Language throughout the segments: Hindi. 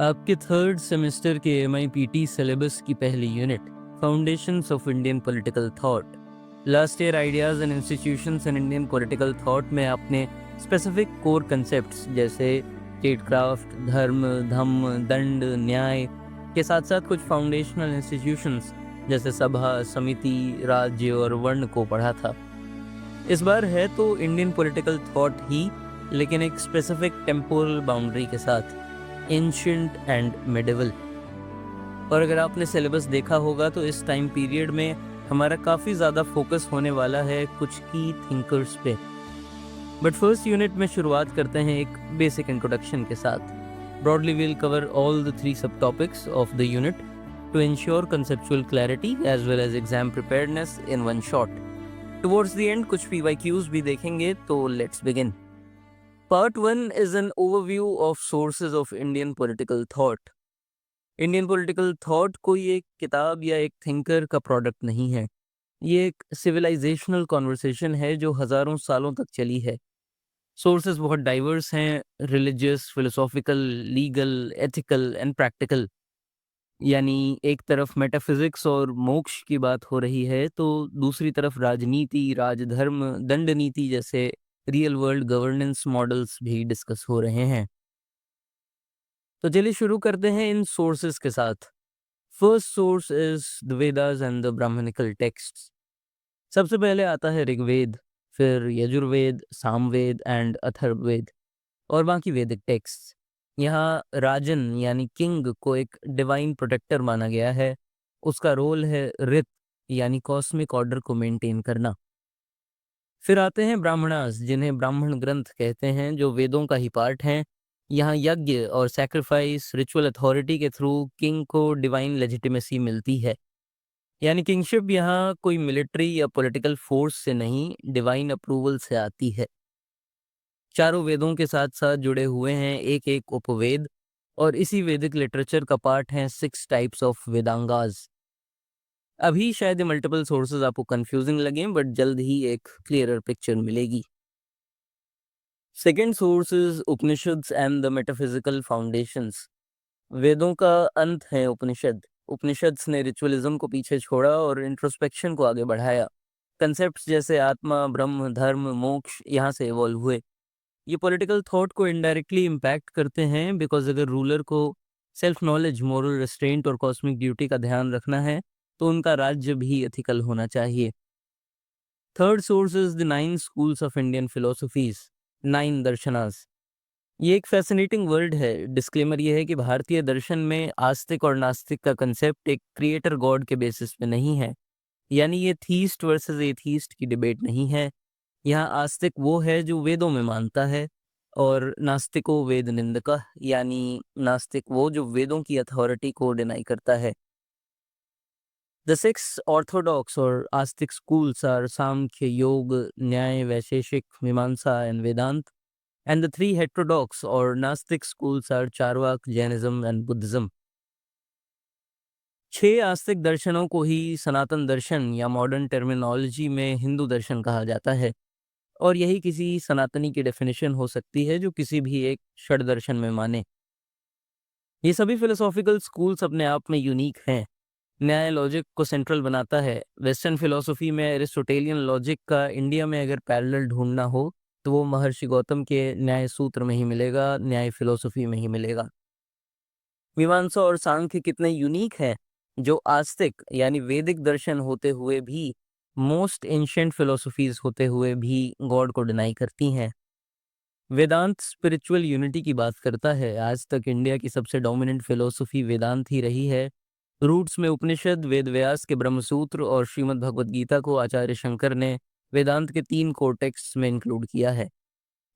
आपके थर्ड सेमेस्टर के MIPT सिलेबस की पहली unit foundations of Indian political thought. Last year ideas and institutions in Indian political thought में आपने स्पेसिफिक कोर कंसेप्ट्स जैसे स्टेटक्राफ्ट, धर्म, धम्म, दंड, न्याय के साथ साथ कुछ फाउंडेशनल इंस्टीट्यूशंस जैसे सभा, समिति, राज्य और वर्ण को पढ़ा था। इस बार है तो इंडियन पॉलिटिकल थॉट ही, लेकिन एक स्पेसिफिक टेम्पोरल बाउंड्री के साथ, एंशिएंट एंड मेडिवल। और अगर आपने सिलेबस देखा होगा तो इस टाइम पीरियड में हमारा काफ़ी ज़्यादा फोकस होने वाला है कुछ की थिंकर्स पे। बट फर्स्ट यूनिट में शुरुआत करते हैं एक बेसिक इंट्रोडक्शन के साथ। Broadly we'll cover all the 3 sub topics of the unit to ensure conceptual clarity as well as exam preparedness in one shot. Towards the end कुछ PYQs भी देखेंगे, तो let's begin. Part 1 is an overview of sources of Indian political thought. Indian political thought कोई एक किताब या एक थिंकर का प्रोडक्ट नहीं है। ये एक सिविलाइजेशनल कॉन्वर्सेशन है जो हजारों सालों तक चली है। सोर्सेज बहुत डाइवर्स हैं, religious, philosophical, legal, ethical and practical. यानी एक तरफ मेटाफिजिक्स और मोक्ष की बात हो रही है तो दूसरी तरफ राजनीति, राजधर्म, दंड नीति जैसे रियल वर्ल्ड गवर्नेंस मॉडल्स भी डिस्कस हो रहे हैं। तो चलिए शुरू करते हैं इन सोर्सेस के साथ। First source is the Vedas and the Brahmanical texts. सबसे पहले आता है ऋग्वेद, फिर यजुर्वेद, सामवेद एंड अथर्ववेद और बाकी वैदिक टेक्स्ट। यहाँ राजन यानी किंग को एक डिवाइन प्रोटेक्टर माना गया है। उसका रोल है रित यानी कॉस्मिक ऑर्डर को मेंटेन करना। फिर आते हैं ब्राह्मणास, जिन्हें ब्राह्मण ग्रंथ कहते हैं, जो वेदों का ही पार्ट हैं। यहाँ यज्ञ और सैक्रिफाइस, रिचुअल अथॉरिटी के थ्रू किंग को डिवाइन लेजिटिमेसी मिलती है। यानी किंगशिप यहाँ कोई मिलिट्री या पॉलिटिकल फोर्स से नहीं, डिवाइन अप्रूवल से आती है। चारों वेदों के साथ साथ जुड़े हुए हैं एक एक उपवेद, और इसी वैदिक लिटरेचर का पार्ट हैं 6 टाइप्स ऑफ वेदांगास। अभी शायद ये मल्टीपल सोर्सेज आपको कंफ्यूजिंग लगें, बट जल्द ही एक क्लियरर पिक्चर मिलेगी। Second source is Upanishads and the metaphysical foundations. वेदों का अंत है उपनिषद। उपनिषद्स ने रिचुअलिज्म को पीछे छोड़ा और इंट्रोस्पेक्शन को आगे बढ़ाया। कंसेप्ट्स जैसे आत्मा, ब्रह्म, धर्म, मोक्ष यहाँ से इवॉल्व हुए। ये पॉलिटिकल थॉट को इनडायरेक्टली इम्पैक्ट करते हैं, बिकॉज अगर रूलर को सेल्फ नॉलेज, मोरल रेस्ट्रेंट और कॉस्मिक ड्यूटी का ध्यान रखना है तो उनका राज्य भी एथिकल होना चाहिए। Third source is the 9 schools of Indian philosophies, 9 दर्शनास। ये एक फैसिनेटिंग वर्ड है। डिस्क्लेमर ये है कि भारतीय दर्शन में आस्तिक और नास्तिक का कंसेप्ट एक क्रिएटर गॉड के बेसिस पे नहीं है। यानी ये थीस्ट वर्सेस एथीस्ट की डिबेट नहीं है। यहाँ आस्तिक वो है जो वेदों में मानता है, और नास्तिको वेद निंदका, यानी नास्तिक वो जो वेदों की अथॉरिटी को डिनाई करता है। द 6 ऑर्थोडॉक्स और आस्तिक स्कूल्स आर सांख्य, योग, न्याय, वैशेषिक, मीमांसा and Vedanta. And the 3 heterodox or Gnostic schools are Charvak, Jainism and Buddhism. 6 आस्तिक दर्शनों को ही सनातन दर्शन या मॉडर्न टर्मिनोलॉजी में हिंदू दर्शन कहा जाता है, और यही किसी सनातनी की डेफिनेशन हो सकती है जो किसी भी एक षड दर्शन में माने। ये सभी फिलोसॉफिकल स्कूल्स अपने आप में यूनिक हैं। न्याय लॉजिक को सेंट्रल बनाता है। वेस्टर्न फिलोसफी में एरिस्टोटेलियन लॉजिक का इंडिया में अगर पैरेलल ढूंढना हो तो वो महर्षि गौतम के न्याय सूत्र में ही मिलेगा, न्याय फिलोसफी में ही मिलेगा। मीमांसा और सांख्य कितने यूनिक हैं, जो आस्तिक यानी वैदिक दर्शन होते हुए भी, मोस्ट एंशिएंट फिलोसफीज होते हुए भी गॉड को डिनाई करती हैं। वेदांत स्पिरिचुअल यूनिटी की बात करता है। आज तक इंडिया की सबसे डोमिनेंट फिलोसफी वेदांत ही रही है। रूट्स में उपनिषद, वेद व्यास के ब्रह्मसूत्र और श्रीमद् भगवद गीता को आचार्य शंकर ने वेदांत के 3 कोर टेक्स्ट्स में इंक्लूड किया है।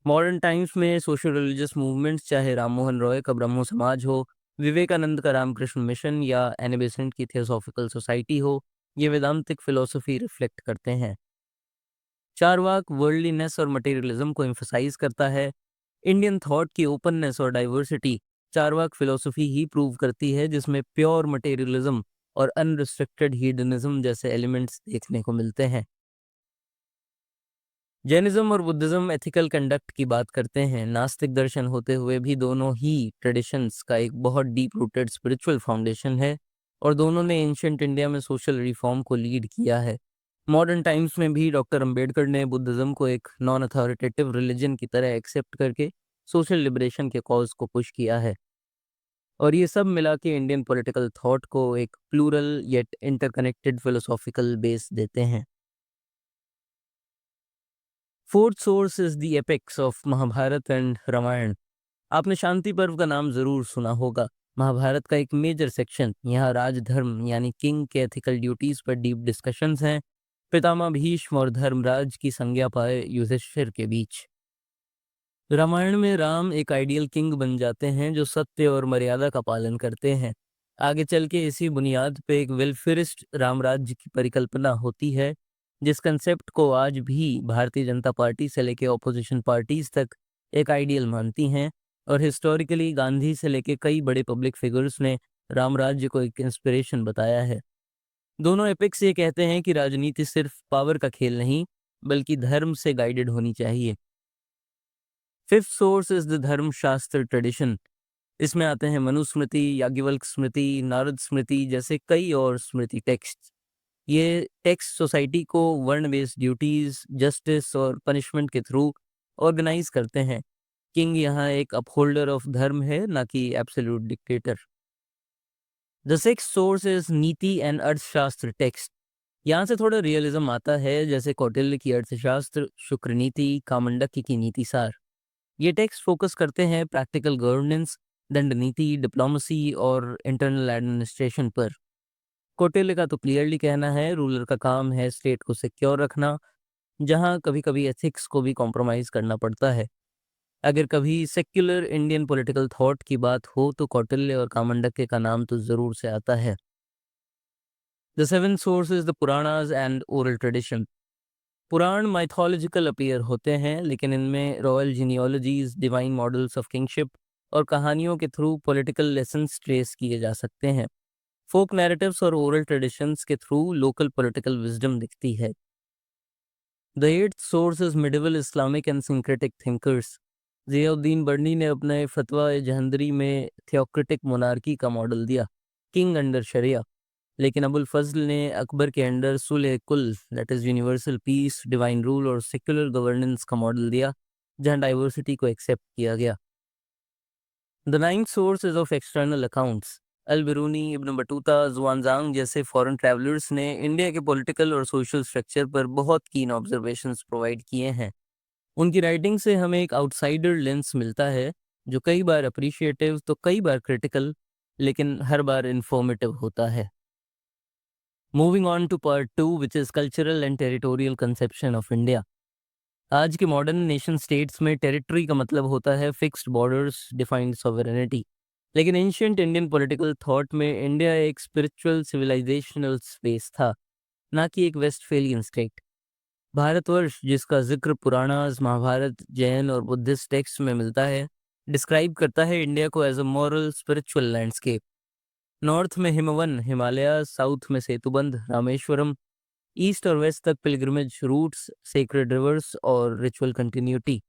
मॉडर्न टाइम्स में सोशल रिलीजियस मूवमेंट्स, चाहे राम मोहन रॉय का ब्रह्मो समाज हो, विवेकानंद का रामकृष्ण मिशन या एनी बेसेंट की थियोसॉफिकल सोसाइटी हो, ये वेदांतिक फिलोसफी रिफ्लेक्ट करते हैं। चारवाक वर्ल्डलीनेस और मटेरियलिज्म को एम्फसाइज करता है। इंडियन थॉट की ओपननेस और डाइवर्सिटी चारवाक फिलोसफी ही प्रूव करती है, जिसमें प्योर मटेरियलिज्म और अनरिस्ट्रिक्टेड हीडनिज्म जैसे एलिमेंट्स देखने को मिलते हैं। जैनिज्म और बुद्धिज्म एथिकल कंडक्ट की बात करते हैं। नास्तिक दर्शन होते हुए भी दोनों ही ट्रेडिशंस का एक बहुत डीप रूटेड स्पिरिचुअल फाउंडेशन है और दोनों ने एंशियंट इंडिया में सोशल रिफॉर्म को लीड किया है। मॉडर्न टाइम्स में भी डॉक्टर अंबेडकर ने बुद्धिज्म को एक नॉन अथॉरिटेटिव रिलीजन की तरह एक्सेप्ट करके सोशल लिबरेशन के कॉज को पुश किया है। और ये सब मिला के इंडियन पॉलिटिकल थॉट को एक plural yet interconnected philosophical base देते हैं। Fourth source is the epics of Mahabharata and Ramayana. आपने शांति पर्व का नाम जरूर सुना होगा। महाभारत का एक मेजर सेक्शन यहाँ राजधर्म यानी किंग के एथिकल ड्यूटीज पर डीप डिस्कशंस हैं। पितामह भीष्म और धर्मराज की संज्ञा पाए युधिष्ठिर के बीच। रामायण में राम एक आइडियल किंग बन जाते हैं जो सत्य और मर्यादा का पालन करते हैं। आगे चल के इसी बुनियाद पे एक वेलफेयरिस्ट राम राज्य की परिकल्पना होती है, जिस कंसेप्ट को आज भी भारतीय जनता पार्टी से लेके ऑपोजिशन पार्टीज तक एक आइडियल मानती हैं। और हिस्टोरिकली गांधी से लेके कई बड़े पब्लिक फिगर्स ने राम राज्य को एक इंस्पिरेशन बताया है। दोनों एपिक्स ये कहते हैं कि राजनीति सिर्फ पावर का खेल नहीं, बल्कि धर्म से गाइडेड होनी चाहिए। फिफ्थ सोर्स इज द धर्म शास्त्र ट्रेडिशन। इसमें आते हैं मनुस्मृति, याज्ञवल्क स्मृति, नारद स्मृति जैसे कई और स्मृति टेक्स्ट। ये टेक्स्ट सोसाइटी को वर्ण बेस्ड ड्यूटीज, जस्टिस और पनिशमेंट के थ्रू ऑर्गेनाइज करते हैं। किंग यहाँ एक अपहोल्डर ऑफ धर्म है, ना कि absolute dictator. The sixth source is नीति एंड अर्थशास्त्र टेक्स्ट। यहाँ से थोड़ा रियलिज्म आता है, जैसे कौटिल्य की अर्थशास्त्र, शुक्र नीति, कामंडक्य की नीति सार। ये टेक्स्ट फोकस करते हैं प्रैक्टिकल गवर्नेंस, दंड नीति, डिप्लोमेसी और इंटरनल एडमिनिस्ट्रेशन पर। कौटिल्य का तो क्लियरली कहना है रूलर का काम है स्टेट को सिक्योर रखना, जहां कभी कभी एथिक्स को भी कॉम्प्रोमाइज करना पड़ता है। अगर कभी सेक्युलर इंडियन पॉलिटिकल थॉट की बात हो तो कौटिल्य और कामंडक्य का नाम तो जरूर से आता है। The seven source is the Puranas and oral tradition. Purana mythological appear होते हैं, लेकिन इनमें royal genealogies, divine models of kingship और कहानियों के थ्रू पॉलिटिकल लेसन्स ट्रेस किए जा सकते हैं। फोक नैरेटिव्स और ओरल ट्रेडिशंस के थ्रू लोकल पॉलिटिकल विजडम दिखती है। The eighth source is medieval Islamic and syncretic thinkers. Ziauddin Barni ने अपने फतवा जहंदरी में थियोक्रेटिक मोनार्की का मॉडल दिया, किंग अंडर शरिया। लेकिन अबुल फजल ने अकबर के under Sulh Kul, that is universal peace, divine rule और सेक्युलर गवर्नेंस का मॉडल दिया, जहां डाइवर्सिटी को एक्सेप्ट किया गया। The ninth source is of external accounts. Al Biruni, Ibn Battuta, Xuanzang जैसे फॉरेन ट्रैवलर्स ने इंडिया के पॉलिटिकल और सोशल स्ट्रक्चर पर बहुत कीन ऑब्जर्वेशंस प्रोवाइड किए हैं। उनकी राइटिंग से हमें एक आउटसाइडर लेंस मिलता है, जो कई बार अप्रिशिएटिव तो कई बार क्रिटिकल, लेकिन हर बार इंफॉर्मेटिव होता है। Moving on to part two, which is cultural and territorial conception of India. आज के मॉडर्न नेशन स्टेट्स में टेरिटरी का मतलब होता है फिक्स्ड बॉर्डर्स, डिफाइंड सॉवरेनिटी। लेकिन एंशियंट इंडियन पॉलिटिकल थॉट में इंडिया एक स्पिरिचुअल सिविलाइजेशनल स्पेस था, ना कि एक वेस्टफेलियन स्टेट। भारतवर्ष, जिसका जिक्र पुराणास, महाभारत, जैन और बुद्धिस्ट टेक्स्ट में मिलता है, डिस्क्राइब करता है इंडिया को as a moral spiritual landscape. North में हिमवन, हिमालय, साउथ में सेतुबंध, रामेश्वरम, ईस्ट और वेस्ट तक पिलग्रिमेज रूट्स, सेक्रेड रिवर्स और रिचुअल कंटिन्यूटी।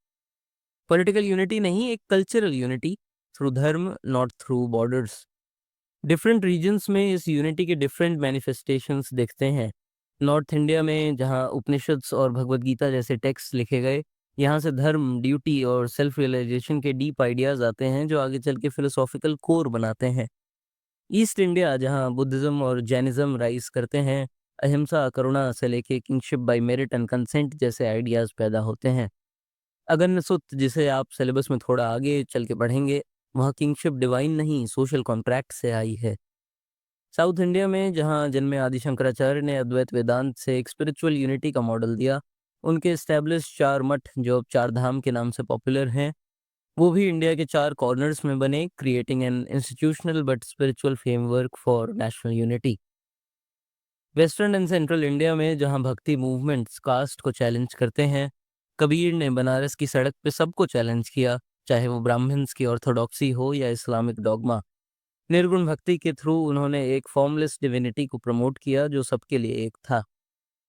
पॉलिटिकल यूनिटी नहीं, एक cultural unity through dharma, not through borders. Different regions में इस यूनिटी के डिफरेंट मैनिफेस्टेशंस दिखते हैं। नॉर्थ इंडिया में जहाँ उपनिषद्स और भगवद गीता जैसे टेक्स्ट लिखे गए, यहाँ से धर्म, ड्यूटी और सेल्फ रियलाइजेशन के डीप आइडियाज आते हैं, जो आगे चल के फिलोसॉफिकल कोर बनाते हैं। ईस्ट इंडिया, जहाँ बुद्धिज्म और जैनिज्म राइज करते हैं, अहिंसा, करुणा से लेके kingship by merit and consent जैसे आइडियाज पैदा होते हैं। अगन्नसुत, जिसे आप सिलेबस में थोड़ा आगे चल के पढ़ेंगे, वहाँ किंगशिप डिवाइन नहीं, सोशल कॉन्ट्रैक्ट से आई है। साउथ इंडिया में जहाँ जन्मे आदि शंकराचार्य ने अद्वैत वेदांत से एक स्पिरिचुअल यूनिटी का मॉडल दिया, उनके एस्टेब्लिश 4 मठ जो अब 4 धाम के नाम से पॉपुलर हैं, वो भी इंडिया के 4 कॉर्नर्स में बने, creating an institutional but spiritual framework for national unity. Western and central India में जहां भक्ति मूवमेंट्स कास्ट को चैलेंज करते हैं, कबीर ने बनारस की सड़क पे सबको चैलेंज किया, चाहे वो ब्राह्मण्स की ऑर्थोडॉक्सी हो या इस्लामिक डॉगमा। निर्गुण भक्ति के थ्रू उन्होंने एक फॉर्मलेस डिविनिटी को प्रमोट किया जो सबके लिए एक था।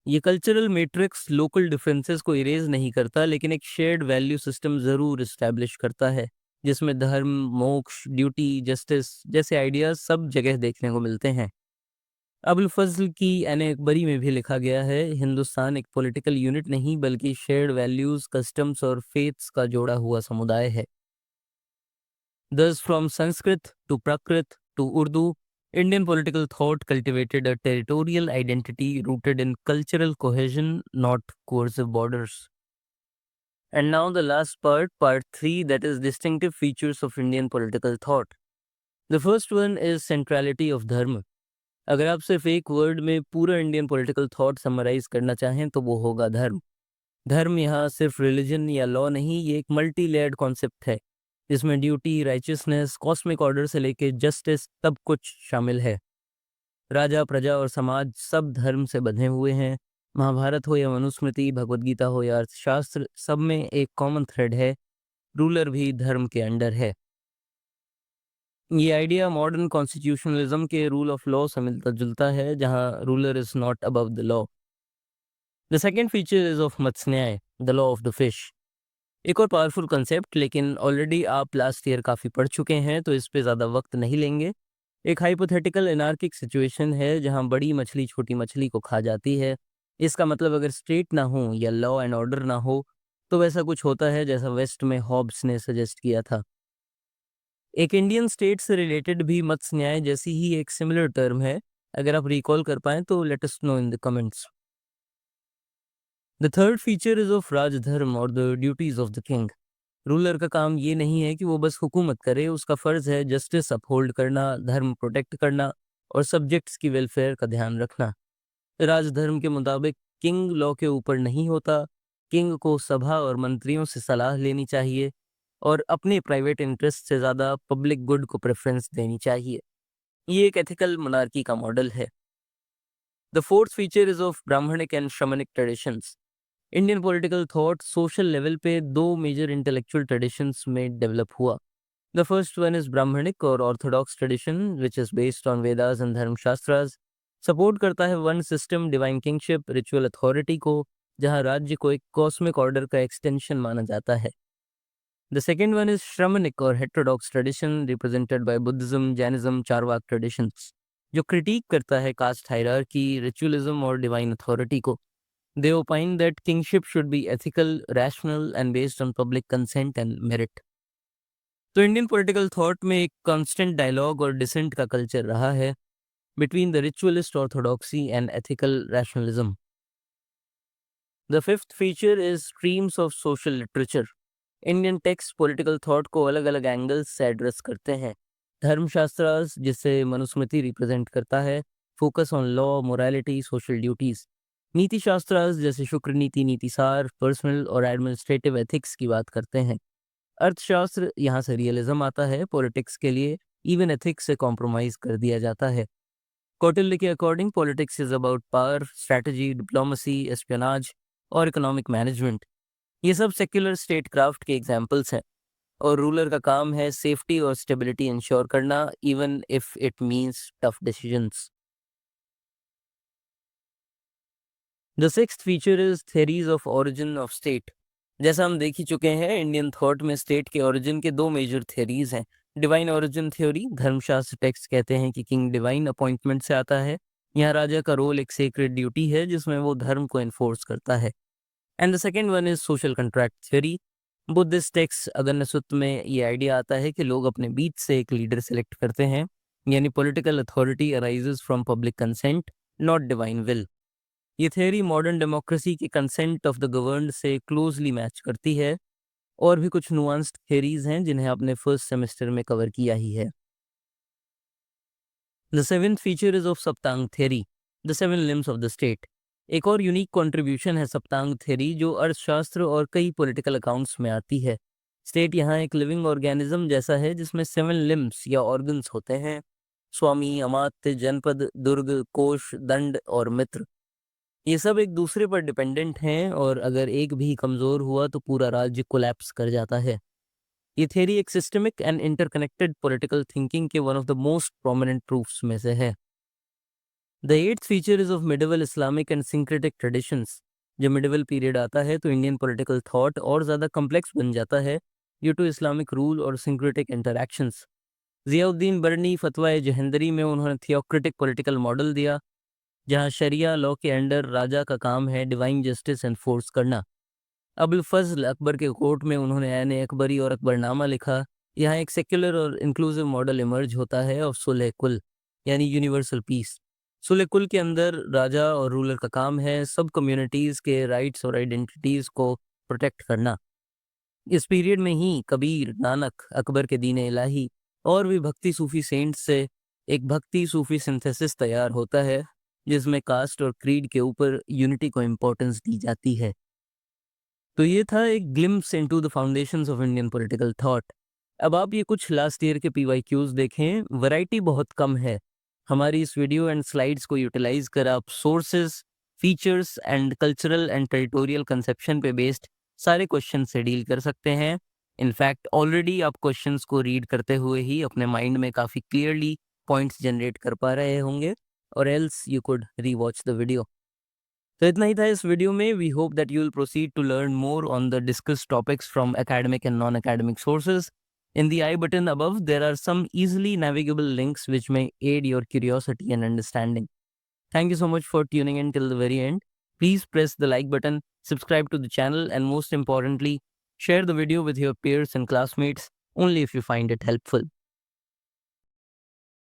ये कल्चरल मैट्रिक्स लोकल डिफरेंसेस को इरेज नहीं करता, लेकिन एक शेयर्ड वैल्यू सिस्टम ज़रूर इस्टेब्लिश करता है, जिसमें धर्म, मोक्ष, ड्यूटी, जस्टिस जैसे आइडियाज़ सब जगह देखने को मिलते हैं। अबुल फज़ल की एन अकबरी में भी लिखा गया है, हिंदुस्तान एक पॉलिटिकल यूनिट नहीं बल्कि शेयर्ड वैल्यूज़, कस्टम्स और फेथ्स का जोड़ा हुआ समुदाय है। Thus, from Sanskrit to Prakrit to Urdu, Indian political thought cultivated a territorial identity rooted in cultural cohesion, not coercive borders. And now the last part, part 3, that is distinctive features of Indian political thought. The first one is centrality of dharma. अगर आप सिर्फ एक वर्ड में पूरा इंडियन पॉलिटिकल थॉट समराइज करना चाहें तो वो होगा धर्म। धर्म यहाँ सिर्फ रिलीजन या लॉ नहीं, ये एक मल्टी लेयर्ड कॉन्सेप्ट है जिसमें ड्यूटी, राइचियसनेस, कॉस्मिक ऑर्डर से लेके जस्टिस सब कुछ शामिल है। राजा, प्रजा और समाज सब धर्म से बंधे हुए हैं। महाभारत हो या मनुस्मृति, भगवद गीता हो या अर्थशास्त्र, सब में एक कॉमन थ्रेड है, रूलर भी धर्म के अंडर है। ये आइडिया मॉडर्न कॉन्स्टिट्यूशनलिज्म के रूल ऑफ लॉ से मिलता जुलता है, जहाँ ruler is not above the law. The second feature is of Matsya, the law of the fish. एक और पावरफुल कंसेप्ट, लेकिन ऑलरेडी आप लास्ट ईयर काफ़ी पढ़ चुके हैं तो इस पे ज़्यादा वक्त नहीं लेंगे। एक हाइपोथेटिकल एनार्किक सिचुएशन है जहां बड़ी मछली छोटी मछली को खा जाती है। इसका मतलब अगर स्टेट ना हो या लॉ एंड ऑर्डर ना हो तो वैसा कुछ होता है जैसा वेस्ट में हॉब्स ने सजेस्ट किया था। एक इंडियन स्टेट से रिलेटेड भी मत्स्य न्याय जैसी ही एक सिमिलर टर्म है। अगर आप रिकॉल कर पाएँ तो let us know in the comments. The third feature is of Rajdharma और the duties of the king. Ruler का काम ये नहीं है कि वो बस हुकूमत करे, उसका फर्ज है जस्टिस अपहोल्ड करना, धर्म प्रोटेक्ट करना और सब्जेक्ट्स की वेलफेयर का ध्यान रखना। राजधर्म के मुताबिक किंग लॉ के ऊपर नहीं होता। किंग को सभा और मंत्रियों से सलाह लेनी चाहिए और अपने प्राइवेट इंटरेस्ट से ज़्यादा पब्लिक गुड को प्रेफरेंस देनी चाहिए। ये एक एथिकल मोनार्की का मॉडल है। The fourth feature is of Brahmanic and Shramanic traditions. Indian political thought social level पे दो मेजर इंटेलेक्चुअल ट्रेडिशंस में डेवलप हुआ। The first one is Brahmanic और orthodox tradition which is based on Vedas and Dharmashastras. Support करता है varna system, divine kingship, ritual authority को, जहां राज्य को एक कॉस्मिक ऑर्डर का एक्सटेंशन माना जाता है। The second one is Shramanic और heterodox tradition represented by Buddhism, Jainism, Charvaka traditions, जो क्रिटिक करता है कास्ट हायरार्की, रिचुअलिज्म और डिवाइन अथॉरिटी को। They opine that kingship should be ethical, rational, and based on public consent and merit. तो इंडियन पॉलिटिकल थॉट में एक कांस्टेंट डायलॉग और डिसेंट का कल्चर रहा है between the ritualist orthodoxy and ethical rationalism. The fifth feature is streams of social literature. Indian text political thought को अलग अलग एंगल्स से एड्रेस करते हैं। धर्मशास्त्रास, जिसे मनुस्मृति रिप्रेजेंट करता है, focus on law, morality, social duties. नीति शास्त्रास जैसे शुक्र नीति, नीतिसार, पर्सनल और एडमिनिस्ट्रेटिव एथिक्स की बात करते हैं। अर्थशास्त्र, यहाँ से रियलिज्म आता है, पॉलिटिक्स के लिए इवन एथिक्स से कॉम्प्रोमाइज कर दिया जाता है। कौटिल्य के according politics is about power, strategy, diplomacy, espionage और इकोनॉमिक मैनेजमेंट। ये सब सेक्युलर स्टेट क्राफ्ट के एग्जाम्पल्स हैं और रूलर का काम है सेफ्टी और स्टेबिलिटी इंश्योर करना, even if it means tough decisions. The sixth feature is theories of origin of state. जैसा हम देख ही चुके हैं, इंडियन थॉट में स्टेट के ओरिजिन के दो मेजर थेरीज हैं। डिवाइन ओरिजिन थ्योरी, धर्मशास्त्र टेक्स्ट कहते हैं कि किंग डिवाइन अपॉइंटमेंट से आता है। यहाँ राजा का रोल एक सेक्रेड ड्यूटी है जिसमें वो धर्म को एनफोर्स करता है। And the second one is social contract theory. Buddhist text Aggannasutta में ये आइडिया आता है कि लोग अपने बीच से एक लीडर सेलेक्ट करते हैं, यानी political authority arises from public consent, not divine will. ये थ्योरी मॉडर्न डेमोक्रेसी की कंसेंट ऑफ द गवर्नड से क्लोजली मैच करती है। और भी कुछ नुआंस्ड थ्योरीज हैं जिन्हें आपने फर्स्ट सेमेस्टर में कवर किया ही है। The seventh feature is of Saptanga theory, the seven limbs of the state. एक और यूनिक कंट्रीब्यूशन है सप्तांग थ्योरी, जो अर्थशास्त्र और कई पॉलिटिकल अकाउंट्स में आती है। स्टेट यहाँ एक लिविंग ऑर्गेनिज्म जैसा है जिसमें सेवन लिम्स या ऑर्गन्स होते हैं: स्वामी, अमात्य, जनपद, दुर्ग, कोष, दंड और मित्र। ये सब एक दूसरे पर डिपेंडेंट हैं और अगर एक भी कमजोर हुआ तो पूरा राज्य कोलैप्स कर जाता है। ये थ्योरी एक systemic and interconnected political thinking के one of the most prominent proofs में से है। The eighth feature is of medieval Islamic and syncretic traditions. जब मिडिवल पीरियड आता है तो इंडियन पॉलिटिकल थॉट और ज़्यादा कॉम्प्लेक्स बन जाता है ड्यू टू इस्लामिक रूल और सिंक्रेटिक इंटरैक्शंस। ज़ियाउद्दीन बरनी फतवा जहंदरी में उन्होंने थियोक्रेटिक पॉलिटिकल मॉडल दिया, जहाँ शरिया लॉ के अंडर राजा का काम है डिवाइन जस्टिस एनफोर्स करना। अबुल फजल अकबर के कोर्ट में उन्होंने ऐन अकबरी और अकबरनामा लिखा। यहाँ एक सेक्युलर और इंक्लूसिव मॉडल इमर्ज होता है ऑफ सुलह कुल, यानी यूनिवर्सल पीस। सुलह कुल के अंदर राजा और रूलर का काम है सब कम्युनिटीज़ के राइट्स और आइडेंटिटीज़ को प्रोटेक्ट करना। इस पीरियड में ही कबीर, नानक, अकबर के दीन इलाही और भी भक्ति सूफी सेंट्स से एक भक्ति सूफी सिंथेसिस तैयार होता है, जिसमें कास्ट और क्रीड के ऊपर यूनिटी को इम्पोर्टेंस दी जाती है। तो ये था एक glimpse into the foundations of Indian political thought. अब आप ये कुछ लास्ट ईयर के पीवाईक्यूज देखें, वैरायटी बहुत कम है। हमारी इस वीडियो एंड स्लाइड्स को यूटिलाइज कर आप sources, features and cultural and territorial conception पे बेस्ड सारे क्वेश्चन से डील कर सकते हैं। इनफैक्ट ऑलरेडी आप क्वेश्चंस को रीड करते हुए ही अपने माइंड में काफ़ी क्लियरली पॉइंट्स जनरेट कर पा रहे होंगे, और else you could rewatch the video. तो इतना ही था इस वीडियो में। We hope that you will proceed to learn more on the discuss topics from academic and non-academic sources. In the I button above, there are some easily navigable links which may aid your curiosity and understanding. Thank you so much for tuning in till the very end. Please press the like button, subscribe to the channel, and most importantly, share the video with your peers and classmates only if you find it helpful.